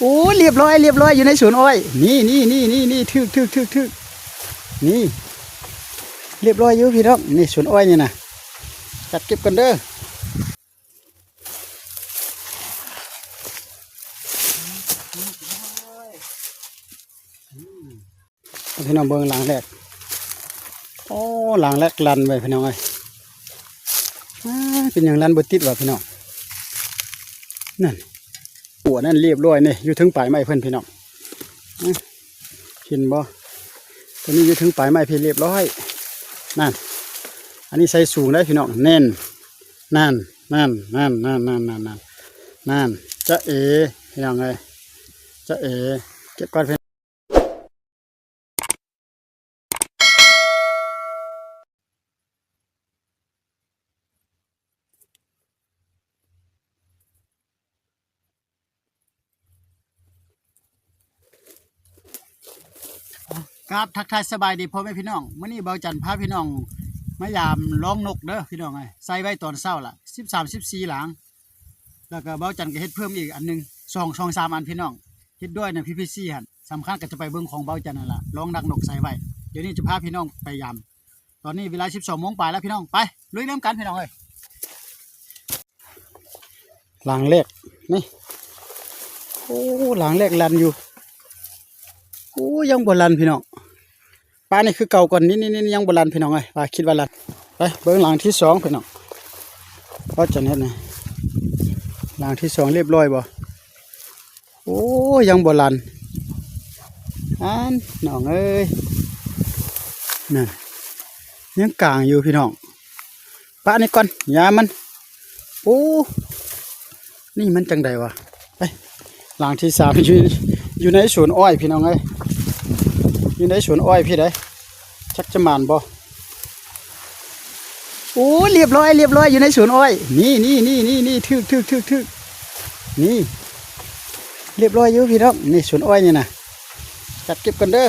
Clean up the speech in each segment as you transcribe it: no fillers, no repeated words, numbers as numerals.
โอ้เรียบร้อยอยู่ในสวนอ้อยนี่ทึกนี่เรียบร้อยอยู่พี่น้องนี่สวนอ้อยนี่นะจัดเก็บกันเด้อพี่น้องเบิ่งหลังแรกโอ้หลังแรกลันไปพี่น้องเอ้ยเป็นอย่างลันบดติดว่ะพี่น้องนั่นหัวนั่นเรียบร้อยนี่อยู่ถึงปลายไม้เพิ่นพี่น้องเห็นบ่ตัวนี้อยู่ถึงปลายไม้พี่เรียบร้อยนั่นอันนี้ใส่สูงได้พี่น้องแน่นนั่นจะเอพี่น้องเอ้ยจะเอเก็บก่อนพี่ครับทักทายสบายดีพ่อแม่พี่น้องมื้อนี้เบาจันพาพี่น้องมายามล้องนกเด้อพี่น้องไงใส่ไว้ตอนเช้าล่ะ13-14หลังแล้วก็เบาจันก็เฮ็ดเพิ่มอีกอันนึง2-3อันพี่น้องเฮ็ดด้วยนะPPCหั่นสำคัญก็จะไปเบิ่งของเบาจันนั่นล่ะล้องดักนกใส่ไว้เดี๋ยวนี้จะพาพี่น้องไปยามตอนนี้เวลา 12 โมงปลายแล้วพี่น้องไปลุยเริ่มกันพี่น้องเอ้ยหลังแรกนี่โอ้หลังแรกลันอยู่โอ้ยังบ่ลันพี่น้องปลานี่คือเก่าก่อนนี่ยังบ่ลันพี่น้องเอ้ยว่าคิดว่าลันไปเบิ่งหลังที่2พี่น้องก็จะเฮ็ดนะหลังที่2เรียบร้อยบ่โอ้ยังบ่ลันน้องเอ้ยนั่นยังกลางอยู่พี่น้องปลานี่ก่อนยามันโอ้นี่มันจังใดวะไปหลังที่3อยู่ในสวนอ้อยพี่น้องเอ้ยอยู่ในสวนอ้อยพี่ได้ชักจะมานบ่โอ้เรียบร้อยอยู่ในสวนอ้อยนี่ทึกนี่เรียบร้อยอยู่พี่น้องนี่สวนอ้อยนี่นะจัดเก็บกันเด้อ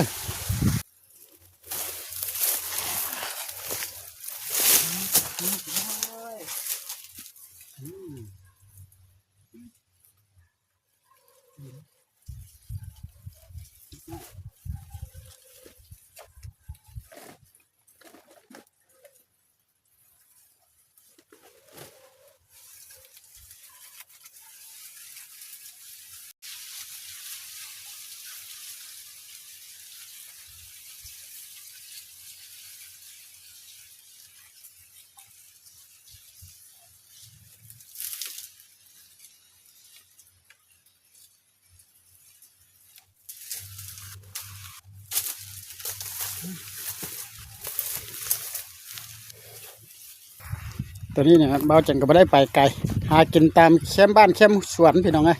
ตัวนี้เนี่ยเบาจังก็ไม่ได้ไปไกลหากินตามแคมป์บ้านแคมป์สวนพี่น้องไง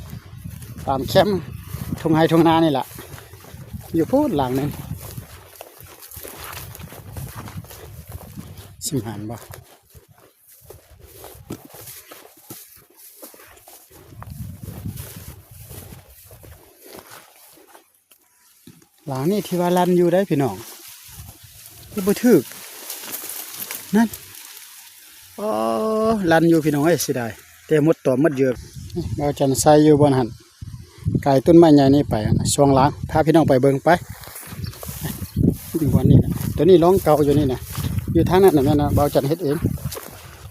ตามแคมป์ทุ่งไร่ทุ่งนานี่แหละอยู่พูดหลังนึงสิมหันบ่หลังนี่ที่ว่าลันอยู่ได้พี่น้องที่บ่ถึกนั่นอ๋อลันอยู่พี่น้องเอ้ยสิได้แต่มดตัวมดเยอะเราจันใส่อยู่บนหันไก่ต้นไม้ใหญ่นี่ไปช่วงหลังพาพี่น้องไปเบิ่งไปอยู่วันนี้นะตัวนี้ร้องเก่าอยู่นี่นะอยู่ทางนั้นนะเบาจันเฮ็ดเอง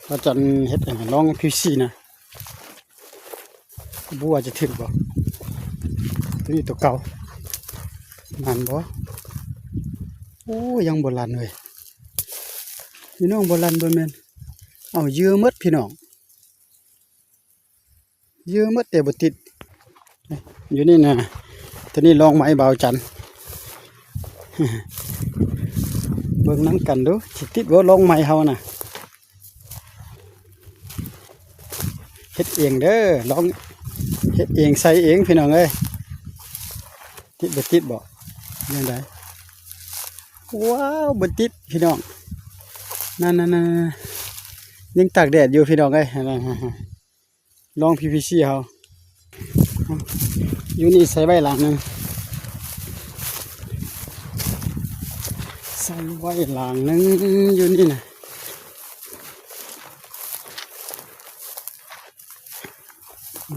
เบาจันเฮ็ดเองร้องPVCนะบัวจะถึกบ่ตัวนี้ตัวเก่ามันบ่โอ้ยังโบราณเลยพี่น้องโบราณบ่แม่นเอาเยื่อมดพี่น้องเยื่อมดแต่บ่ติดอยู่นี่นะตัวนี้ลองไม้เบาจันเบิ่งนั้นกันดูสิติดบ่ลองไม้เฮาน่ะเฮ็ดเองเด้อลองเฮ็ดเองใส่เองพี่น้องเอ้ยติดบ่ติดบ่ยังไงว้าวบ่ติดพี่น้องนั่นยังตากแดดอยู่พี่น้องเอ้ยลอง PVC เฮาอยู่นี่ใส่ไว้หลังนึงใส่ไว้หลังนึงอยู่นี่นะ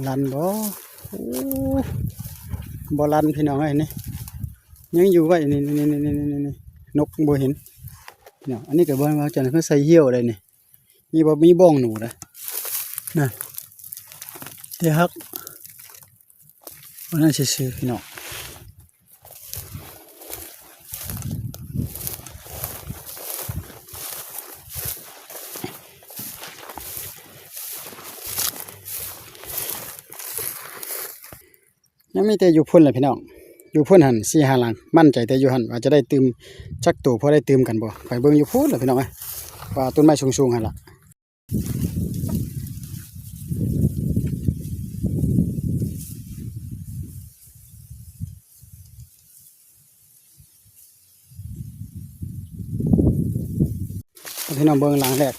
ลันบ่โอ้ บ่ลันพี่น้องเอ้ยนี่ยังอยู่ไว้นี่นกบ่เห็นเนี่ยอันนี้ก็บ่ว่าจังเพิ่นใส่เหี่ยวได้นี่มีบ้องหนูนะนั่นแต่ฮักวันนั้นซื่อๆพี่น้องยังมีแต่อยู่พุ่นแหละพี่น้องอยู่พุ่นหัน4-5 หลังมั่นใจแต่อยู่หันว่าจะได้ตื่มจักตัวพอได้ตื่มกันบ่ไปเบิ่งอยู่พุ่นแหละพี่น้องเอ้ยว่าต้นไม้สูงๆหั่นล่ะพี่น้องเบิ่งหลังแรก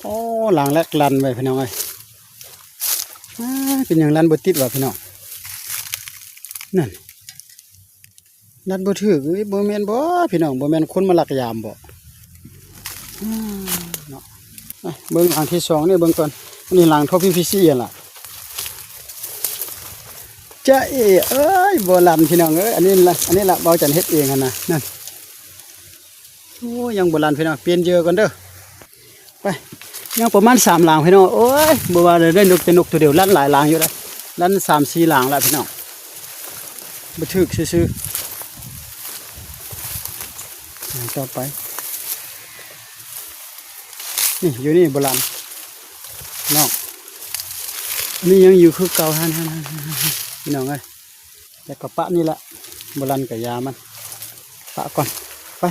โอ้หลังแรกลันไว้พี่น้องเอ้ยเป็นหยังลันบ่ติดว่ะพี่น้องนั่นลันบ่ถูกบ่แม่นบ่พี่น้องบ่แม่นคนมาลักยามบ่เนาะเบิ่งหลังที่2นี่เบิ่งก่อนอันนี้หลังท่อ PVC อ่ะล่ะจะเอ้ยบ่ลันพี่น้องเอ้ยอันนี้ล่ะเบาจันเฮ็ดเองหั่นน่ะนั่นโอ้ยังบ่ลันพี่น้องเปลี่ยนเยอะก่อนเด้อไปยังประมาณ3 หลังพี่น้องโอ้ยบ่ว่าได้นกแต่นกตัวเดียวลันหลายหลังอยู่เลยลัน3-4 หลังแล้วพี่น้องบ่ถูกซื่อๆต่อไปนี่อยู่นี่บ่ลันน้องอันนี้ยังอยู่คือเก่าหั่นพี่น้องเอ้ยแต่ก็ปะนี่แหละบ่ลันกับยามันปะก่อนไป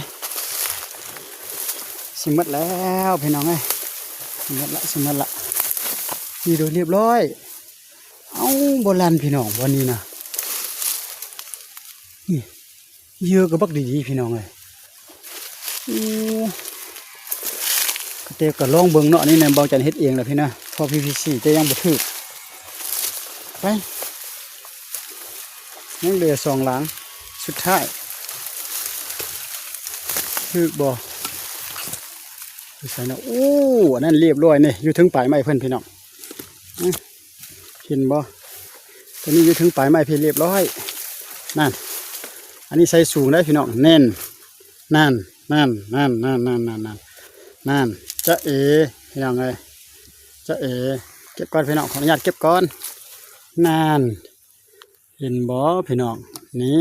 สิหมดแล้วพี่น้องเอ้ยสิหมดละนี่โดยเรียบร้อยเอ้าบ่ลันพี่น้องวันนี้นะนี่เยอะกับบักดีๆพี่น้องเอ้ยกระเตะก็ลองเบิ่งเนาะนี่แม่นเบาจันเฮ็ดเองแหละพี่นะพอ PVC แต่ยังบ่ถูกไปยังเหลือ2 หลังสุดท้ายถูกบ่ใส่นะโอ้อันนั้นเรียบร้อยนี่อยู่ถึงปลายไม้เพิ่นพี่น้องเห็นบ่ตัวนี้อยู่ถึงปลายไม้เพิ่นเรียบร้อยนั่นอันนี้ใส่สูงได้พี่น้องแน่นนั่นจะพี่น้องเอ้ยจะเก็บก่อนพี่น้องขออนุญาตเก็บก่อนนั่นเห็นบ่พี่น้องนี่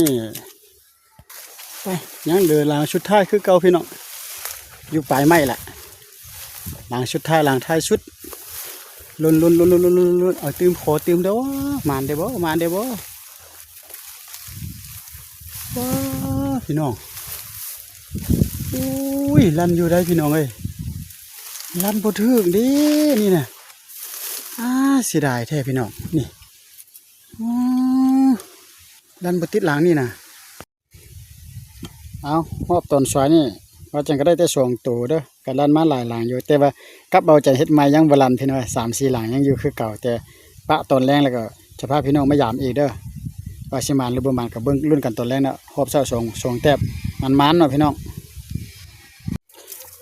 ไปยังเดินหลังชุดท้ายคือเก่าพี่น้องอยู่ปลายไม้แหละหลังชุดท้ายหลังท้ายชุดลุนเอาตื่มขอตื่มเด้อมานได้บ่ว้าพี่น้องอุ้ยลันอยู่ได้พี่น้องเอ้ยลันบ่ถึงดินี่น่ะเสียดายแท้พี่น้องนี่ลันบ่ติดหลังนี่น่ะเอารอบตอนสวยนี่ว่าจังก็ได้แต่2 ตัวเด้อก็ลันมาหลายหลังอยู่แต่ว่ากับเบาใจเฮ็ดใหม่ยังบ่ลันพี่น้อง3-4 หลังยังอยู่คือเก่าแต่ปะตอนแรงแล้วก็จะพาพี่น้องมายามอีกเด้อว่าสิมานหรือบ่มานก็เบิ่งรุ่นกันตอนแรกเนาะรอบเช้า2 แต้มมันเนาะพี่น้อง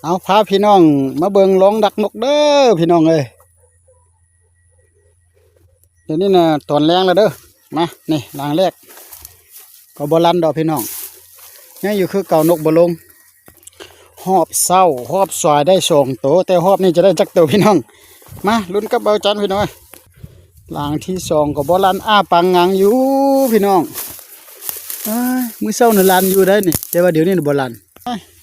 เอาพาพี่น้องมาเบิ่งลองดักนกเด้อพี่น้องเอ้ยเดี๋ยวนี้น่ะตอนแรงแล้วเด้อมานี่หลังแรกก็บ่ลันดอกพี่น้องยังอยู่คือเก่านกบ่ลงหอบเศร้าหอบสวยได้2 ตัวแต่หอบนี่จะได้จักตัวพี่น้องมาลุ้นกับเบาจันพี่น้องหลังที่2ก็บ่ลันปังงังอยู่พี่น้องมื้อเช้านี่ลันอยู่ได้นี่แต่ว่าเดี๋ยวนี้บ่ลัน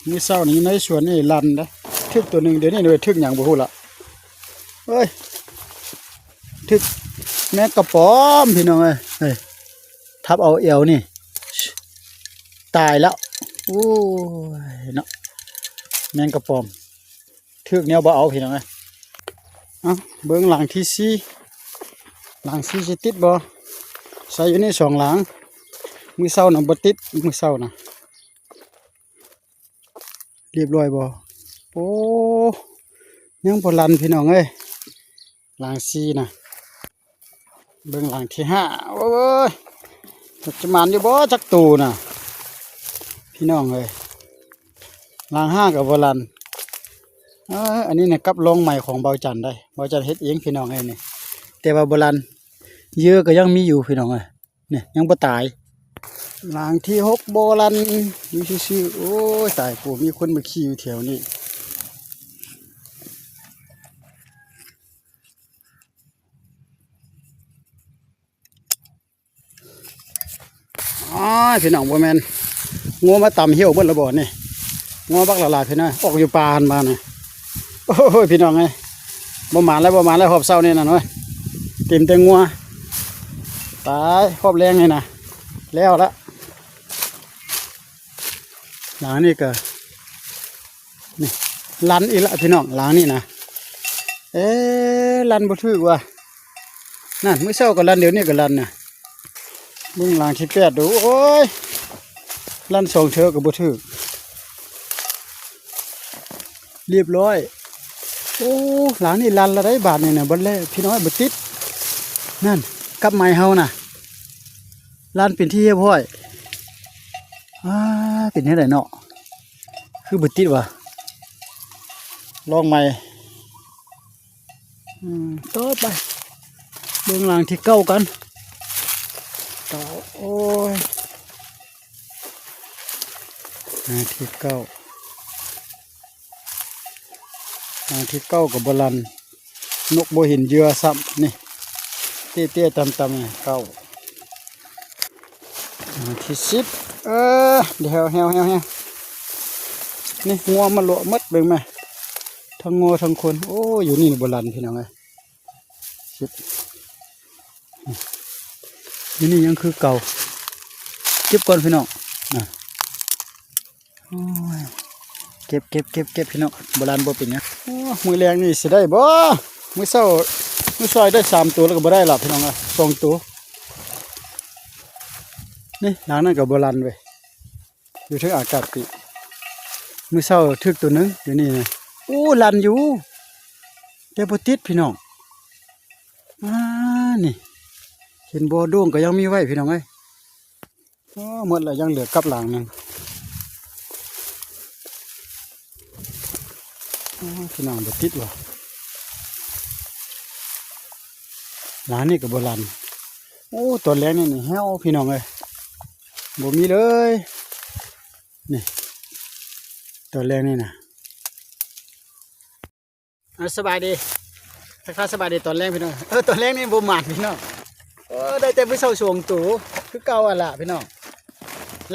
มื้อเช้านี้ในสวนนี่ลันนะทึกตัวหนึ่งเดี๋ยวนี้เลยทึกหยังบ่ฮู้ละเอ้ยทึกแม่กระป๋อมพี่น้องเอ้ยทับเอาเอวนี่ตายแล้วโอ้ยเนาะแมงกระป๋อมทึกแนวบ่เอาพี่น้องเอ้ยเบิ่งหลังที่4หลัง4สิติดบ่ใส่อยู่นี่2 หลังมื้อเช้าน่ะบ่ติดมื้อเช้าน่ะเรียบร้อยบ่โอ้ยังบ่ลันพี่น้องเอ้ยหลัง4น่ะเบิ่งหลังที่5โอ้ยจะมันอยู่บ่จักตูน่ะพี่น้องเอ้ยหลัง5ก็บ่ลันอันนี้เนี่ยกับลองใหม่ของเบาจันได้เบาจันเฮ็ดเองพี่น้องเอ้ยนี่แต่ว่าบ่ลันเยอะก็ยังมีอยู่พี่น้องเอ้ย เนี่ยยังบ่ตายหลังที่หกโบรันอยู่ซื่อๆโอ้ยตายกูมีคนมาขี่อยู่แถวนี้อ๋อพี่น้องบ่แม่นงัวมาต่ำเหี่ยวเบิดละบ่นี่งัวบักละลายพี่น้อยออกอยู่ป่าหันมาน่ะโอ้ยพี่น้องเอ้ยบ่หมานแล้วหอบเศร้านี่น่ะน้อยเต็มแต่งัวตายหอบแรงนี่น่ะแล้วละหลังนี่ก็นี่ลันอีกละพี่น้องหลังนี่นะลันบ่ถูกว่ะนั่นมื้อเช้าก็ลันเดี๋ยวนี้ก็ลันน่ะมึงหลังที่แปดดูโอ้ยลันสองเทื่อก็บ่ถูกเรียบร้อยโอ้หลังนี่ลันละได้บาทนี่น่ะบ่แล้วพี่น้อยบ่ติดนั่นกับไม้เฮาน่ะลันเป็นที่เรียบร้อยเป็นจังไดเนาะคือบ่ติดว่ะลองใหม่ต่อไปเบื้องหลังที่เก้ากันต่อโอ้ยที่เก้าที่เก้ากับบลันนกโบเห็นเหยื่อซ้ำนี่เตี้ยๆต่ำๆนี่เก้าที่สิบเดี๋ยวเฮวนี่งัวมันโลมัดเบิ่งไหมทั้งงัวทั้งคนโอ้อยู่นี่บลันพี่น้องไงสิบนี่ยังคือเก่าเก็บก่อนพี่น้องเก็บพี่น้องโบราณบ่เป็นเนี่ยมือแรงนี่สิได้บ่มือเศร้ามือซอยได้3ตัวแล้วก็บ่ได้หลับพี่น้อง2ตัวนี่หลังนั้นกับโบราณเว้ยอยู่ที่อากาศปีมือเศร้าทึกตัวนึงเดี๋ยวนี้นะโอ้ลันอยู่แต่บ่ติดพี่น้องนี่เห็นบ่อด้วงก็ยังมีไว้พี่น้องเอ้ยหมดแล้วยังเหลือกับหลังนึงพี่น้องบ่ติดว่ะหลานนี่กับโบราณโอ้ตัวแรงนี่แห้วพี่น้องเอ้ยบ่มีเลยนี่ตัวแรงนี่นะสบายดีทักทายสบายดีตอนแรกพี่น้องตอนแรกนี่บ่หมานพี่น้องได้แต่ผู้เฒ่าสวงตู่คือเก่าอ่ะล่ะพี่น้อง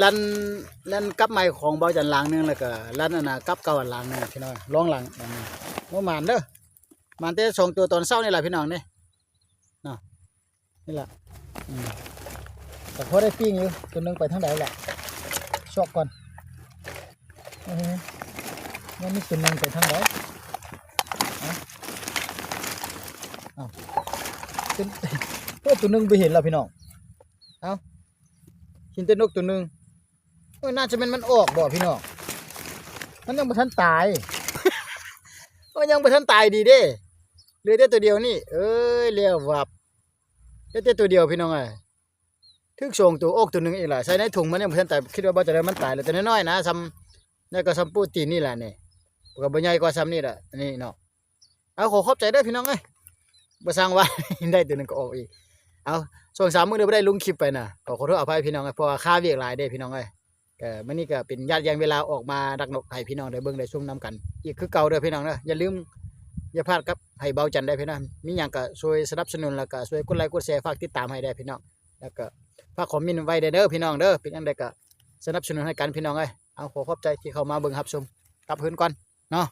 ลันกับไม้ของเบาจันหลังนึงแล้วก็ลันอันน่ะกับเก่าอันหลังนึงพี่น้องร้องหลังบ่หมานเด้อหมานแต่2ตัวตอนเช้านี่แหละพี่น้องนี่เนาะนี่แหละแต่พอได้ปิ้งอยู่ตัวนึงไปทางใดล่ะชอกก่อนมันมีตัวนึงไปทางใดตัวนึงไปเห็นแล้วพี่น้องเอาหินเต้นนกตัวนึงน่าจะเป็นมันออกบ่พี่น้องมันยังบ่ทันตายมันยังบ่ทันตายดีเด้เหลือแต่ตัวเดียวนี่เลี้ยววับเหลือแต่ตัวเดียวพี่น้องทึกส่งตัวอกตัวนึงอีกล่ะใส่ในถุงมันยังบ่ทันตายคิดว่าบ่จะได้มันตายแล้วแต่น้อยๆนะซ้ำนี่ก็ซ้ำปูตีนนี่แหละนี่ก็บ่ใหญ่กว่าซ้ำนี่แหละนี่เนาะเอาขอขอบใจด้วยพี่น้องบ่สร้างว่าได้ตัวนึงก็ออกอีกเอา2-3 มื้อเดี๋ยวบ่ได้ลงคลิปไปน่ะขอโทษอภัยพี่น้องเพราะว่าค่าเวียกหลายเด้พี่น้องมื้อนี้ก็เป็นญาติยังเวลาออกมาดักนกให้พี่น้องได้เบิ่งได้ชมนํกันอีกคือเก่าเด้อพี่น้องอย่าลืมอย่าพลาดกับให้เบาจันได้พี่น้องมีหยังก็ช่วยสนับสนุนแล้วก็ช่วยกดไลค์กดแชร์ฝากติดตามให้ได้พี่น้องแล้วก็ฝากคอมเมนต์ไว้เด้อพี่น้องเด้อเป็นจังได๋ก็สนับสนุนให้กันพี่น้องเอาขอขอบใจที่เข้ามาเบิ่งรับชมกลับเพิ่นก่อนเนาะ